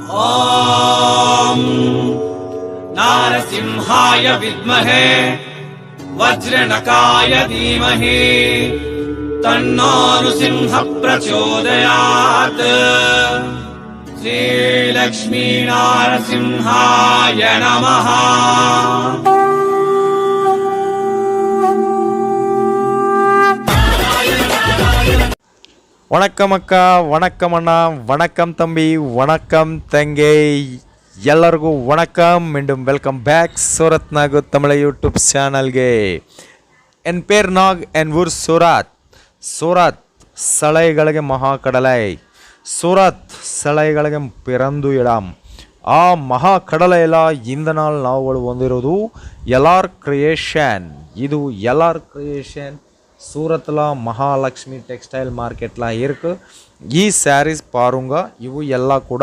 ॐ नारसिंहाय विद्महे वज्रनकाय धीमहि तन्नो नृसिंह प्रचोदयात्। श्रीलक्ष्मी नारसिंहाय नमः। வணக்கம் அக்கா, வணக்கம் அண்ணா, வணக்கம் தம்பி, வணக்கம் தங்கை, ಎಲ್ಲರಿಗೂ வணக்கம். மீண்டும் welcome back Surat Nagu Tamil YouTube சேனல்ಗೆ. என் பேர் நாக், என் ஊர் சூரத். சூரத் சலைಗಳಿಗೆ மகாக்கடலை. சூரத் சலைಗಳಿಗೆ பிறந்து இடம். ಆ ಮಹಾಕಡಲೆಲ್ಲ இந்த நாள் ನಾವುಗಳು ಹೊಂದಿರೋದು ಎಲ್ಆರ್ ಕ್ರಿಯೇಷನ್. ಇದು ಎಲ್ಆರ್ ಕ್ರಿಯೇಷನ್ சூரத்தில் மகாலட்சுமி டெக்ஸ்டைல் மார்க்கெட்டில் இருக்குது. ಈ ಸ್ಯಾರೀಸ್ பாருங்க, ಇವು ಎಲ್ಲ ಕೂಡ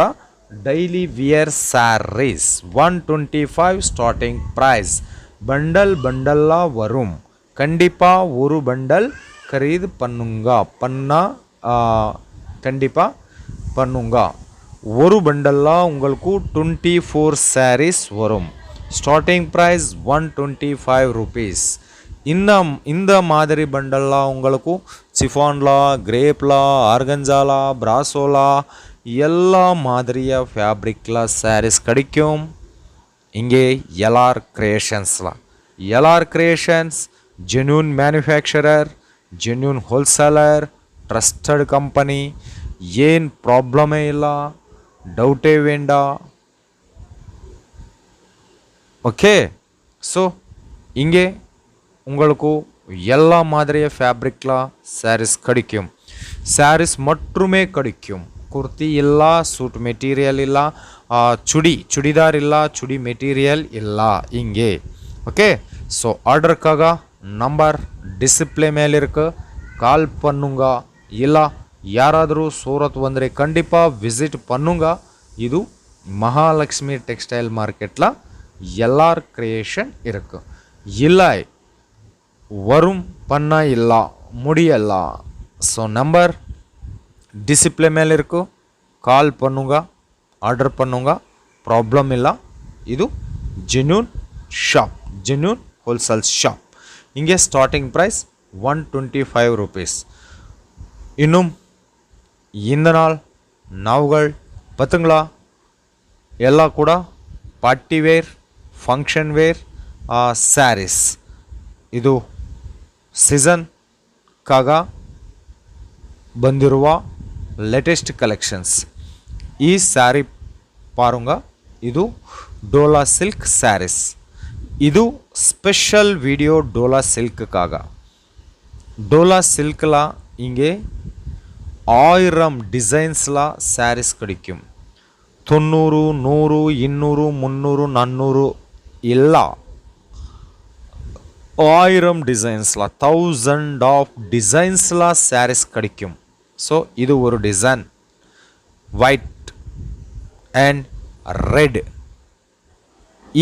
daily wear saris. 125 starting price. பண்டல்லாம் வரும். கண்டிப்பாக ஒரு பண்டல் खरीद கண்டிப்பாக பண்ணுங்க. ஒரு பண்டல்லாம் உங்களுக்கு 24 சாரீஸ் வரும். Starting price 125 rupees. இந்த மாதிரி பண்டல்லாம் உங்களுக்கு சிஃபான்லா, கிரேப்லா, ஆர்கன்ஜாலா, பிராசோலா எல்லா மாதிரியா ஃபேப்ரிக்ல சாரீஸ் கிடைக்கும். இங்கே எல்ஆர் கிரியேஷன்ஸ்லாம். LR Creations genuine manufacturer, genuine wholesaler, trusted company. ಏನು ಪ್ರಾಬ್ಲಮೇ ಇಲ್ಲ, ಡೌಟೇ ವೇಂಡ. ஓகே, ஸோ இங்கே உங்களுக்கு எல்லா மாதிரிய ஃபேப்ரிக்லாம் சாரீஸ் கிடைக்கும். சாரீஸ் மட்டுமே கிடைக்கும். ಕುರ್ತಿ ಇಲ್ಲ, ಸೂಟ್ ಮೆಟೀರಿಯಲ್ ಇಲ್ಲ, ಚುಡಿದಾರ್ ಇಲ್ಲ, ಚುಡಿ ಮೆಟೀರಿಯಲ್ ಇಲ್ಲ இங்கே. ஓகே, ஸோ ஆர்டருக்காக நம்பர் டிஸ்பிளே மேலே இருக்கு, கால் பண்ணுங்க. ಇಲ್ಲ ಯಾರಾದರೂ ಸೂರತ್ ಬಂದರೆ கண்டிப்பாக விசிட் பண்ணுங்க. இது மகாலட்சுமி டெக்ஸ்டைல் மார்க்கெட்டில் எல்ஆர் கிரியேஷன் இருக்கு. இல்லை வரும் பண்ண ಇಲ್ಲ முடியல. ஸோ நம்பர் டிஸ்பிளே மேலே இருக்கு, கால் பண்ணுங்க, ஆர்டர் பண்ணுங்க, ப்ராப்ளம் இல்லை. இது genuine shop, genuine wholesale shop. இங்கே ஸ்டார்டிங் ப்ரைஸ் 125 ருபீஸ். இன்னும் இந்த நாள் நாவுகள் பத்துங்களா ಎಲ್ಲ ಕೂಡ party wear, function wear sarees. ಇದು ಸೀಸನ್ಕಾಗ ಬಂದಿರುವ ಲೇಟೆಸ್ಟ್ ಕಲೆಕ್ಷನ್ಸ್. ಈ ಸ್ಯಾರಿ ಪಾರುಂಗ, ಇದು ಡೋಲಾ ಸಿಲ್ಕ್ ಸ್ಯಾರೀಸ್. ಇದು ಸ್ಪೆಷಲ್ வீடியோ டோலா சில்க்குக்காக. டோலா சில்கில் இங்கே 1000 டிசைன்ஸ்லாம் சாரீஸ் கிடைக்கும். 90, 100, 200, 300, 400 ಇಲ್ಲ 1000 டிசைன்ஸ்லாம், 1000 ஆஃப் டிசைன்ஸ்லாம் சாரீஸ் கிடைக்கும். ஸோ இது ஒரு டிசைன் ஒயிட் அண்ட் ரெட்.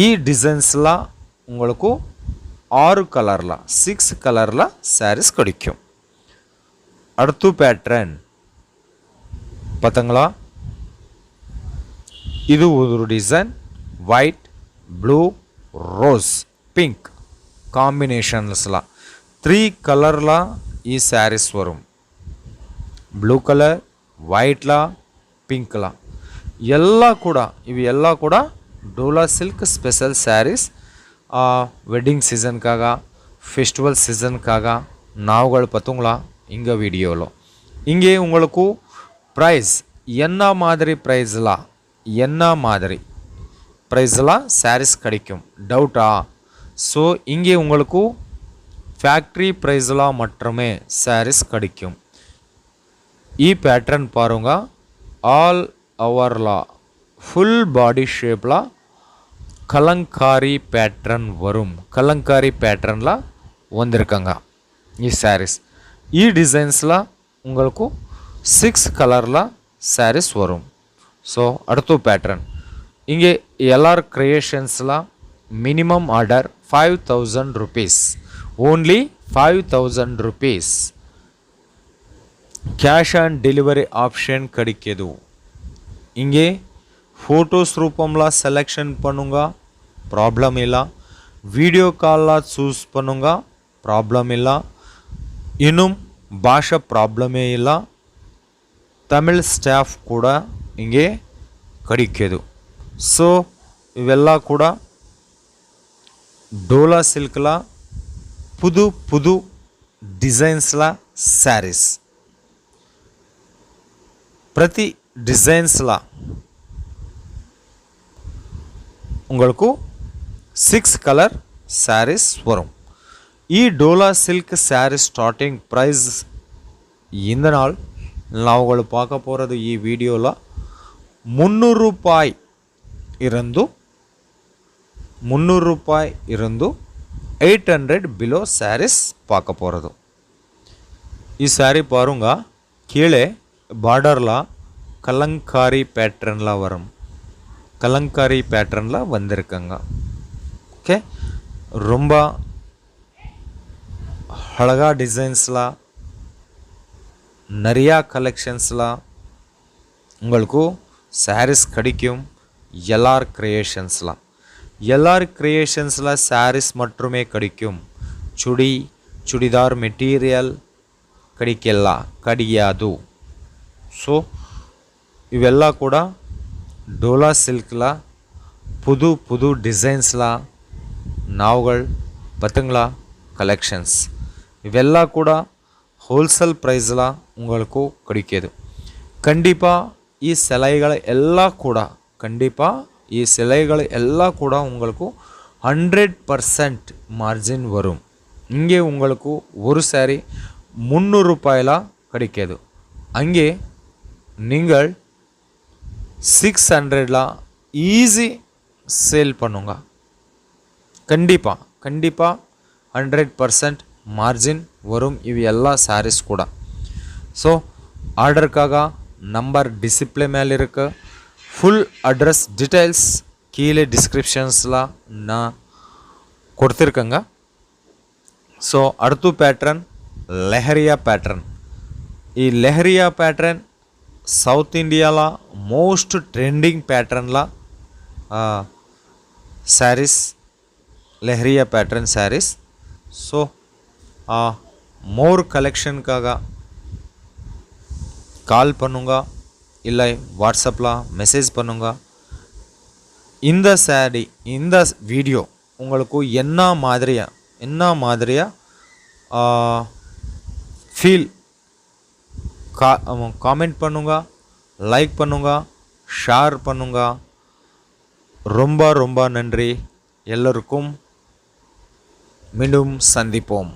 ಈ டிசைன்ஸ்லாம் உங்களுக்கு 6 கலரில் 6 கலரில் சாரீஸ் கிடைக்கும். அடுத்து பேட்டர்ன் பார்த்தங்களா, இது ஒரு design white, blue, rose, pink காம்பினேஷன்ஸ்லாம் 3 கலரில் ಈ சாரீஸ் வரும். ப்ளூ கலர், ஒயிட்லா, பிங்க்லா ಇವು ಎಲ್ಲ ಕೂಡ Dola silk special saris. Wedding சீசனுக்காக, ஃபெஸ்டிவல் சீசனுக்காக நாவுகள் பத்துங்களா இங்கே வீடியோவில். இங்கே உங்களுக்கு ப்ரைஸ் என்ன மாதிரி ப்ரைஸ்லாம் சாரீஸ் கிடைக்கும் டவுட்டா? ஸோ இங்கே உங்களுக்கு ஃபேக்ட்ரி ப்ரைஸ்லாம் மட்டுமே சாரீஸ் கிடைக்கும். ಈ ಪ್ಯಾಟ್ರನ್ பாருங்க, ஆல் ஓவர்லா ஃபுல் பாடி ஷேப்பில் கலங்காரி பேட்டர்ன் வரும். கலங்காரி பேட்டர்னில் வந்திருக்காங்க ಈ சாரீஸ். ಈ டிசைன்ஸில் உங்களுக்கு 6 கலரில் சாரீஸ் வரும். ஸோ அடுத்த பேட்டர்ன் இங்கே எல்ஆர் கிரியேஷன்ஸில் minimum order 5000 rupees. Only 5000 rupees. Cash on delivery option கிடைக்கிது. இங்கே ஃபோட்டோஸ் ரூபம்ல செலெக்ஷன் பண்ணுங்க, ப்ராப்ளம் இல்லை. வீடியோ காலில் சூஸ் பண்ணுங்க, ப்ராப்ளம் இல்லை. இன்னும் ಭಾಷೆ ಪ್ರಾಬ್ಲಮೇ ಇಲ್ಲ. ತಮಿಳ್ ಸ್ಟಾಫ್ ಕೂಡ ಹಿಂಗೆ ಕಡಿಕೆದು. ಸೊ ಇವೆಲ್ಲ ಕೂಡ ಡೋಲಾ ಸಿಲ್ಕ್ಲ புது புது டிசைன்ஸில் சாரீஸ். பிரதி டிசைன்ஸில் உங்களுக்கு 6 கலர் சாரீஸ் வரும். ಈ ಡೋಲಾ ಸಿಲ್ಕ್ ಸ್ಯಾರಿ ಸ್ಟಾರ್ಟಿಂಗ್ ಪ್ರೈಸ್ இந்த நாள் நாங்கள் பார்க்க போகிறது ಈ ವಿಡಿಯೋல 300 ರೂಪಾಯಿ ಇರಂದು 800 பிலோ சாரீஸ் பார்க்க போகிறது. ಈ ಸ್ಯಾರಿ பாருங்க, கீழே பார்டரில் கலங்காரி பேட்டர்னில் வரும். கலங்காரி பேட்டர்னில் வந்திருக்குங்க. ஓகே, ரொம்ப அழகா டிசைன்ஸில் நிறையா கலெக்ஷன்ஸில் உங்களுக்கு சாரீஸ் கிடைக்கும். எல்லார் கிரியேஷன்ஸில் சாரீஸ் மட்டுமே கிடைக்கும். சுடிதார் மெட்டீரியல் கிடையாது. ஸோ ಇವೆಲ್ಲ ಕೂಡ ಡೋಲಾ ಸಿಲ್ಕ್ಲ புது புது டிசைன்ஸில் நாவுகள் பத்துங்களா கலெக்ஷன்ஸ். ಇವೆಲ್ಲ ಕೂಡ ಹೋಲ್ಸೇಲ್ ಪ್ರೈಸ್ಲ உங்களுக்கு கிடைக்கிது. கண்டிப்பாக ಈ சிலைகள் எல்லாம் கூட உங்களுக்கு 100% மார்ஜின் வரும். இங்கே உங்களுக்கு ஒரு சாரி 300 ரூபாயில கிடைக்கிது. அங்கே நீங்கள் 600ல ஈஸி சேல் பண்ணுங்க. கண்டிப்பாக 100% ಮಾರ್ಜಿನ್ ವரும் ಇವು ಎಲ್ಲ ಸ್ಯಾರೀಸ್ ಕೂಡ. ಸೊ ಆರ್ಡರ್ಕಾಗ ನಂಬರ್ ಡಿಸ್ಪ್ಲೇ ಮೇಲೆ ಇருக்கு. ಫುಲ್ ಅಡ್ರೆಸ್ ಡೀಟೇಲ್ಸ್ கீழே டிஸ்கிரிப்ஷன்ஸில் நான் கொடுத்துருக்கேங்க. ஸோ அடுத்த பேட்டர்ன் லெஹரியா பேட்டர்ன். ಈ லெஹரியா பேட்டர்ன் சவுத் இந்தியாவில் மோஸ்ட் ட்ரெண்டிங் பேட்டர்னில் saris Leheriya pattern saris. So more கலெக்ஷனுக்காக கால் பண்ணுங்க, இல்லை வாட்ஸ்அப்பில் மெசேஜ் பண்ணுங்க. இந்த வீடியோ உங்களுக்கு என்ன மாதிரியா ஃபீல் காமெண்ட் பண்ணுங்க, லைக் பண்ணுங்க, ஷேர் பண்ணுங்க. ரொம்ப நன்றி. எல்லோருக்கும் மீண்டும் சந்திப்போம்.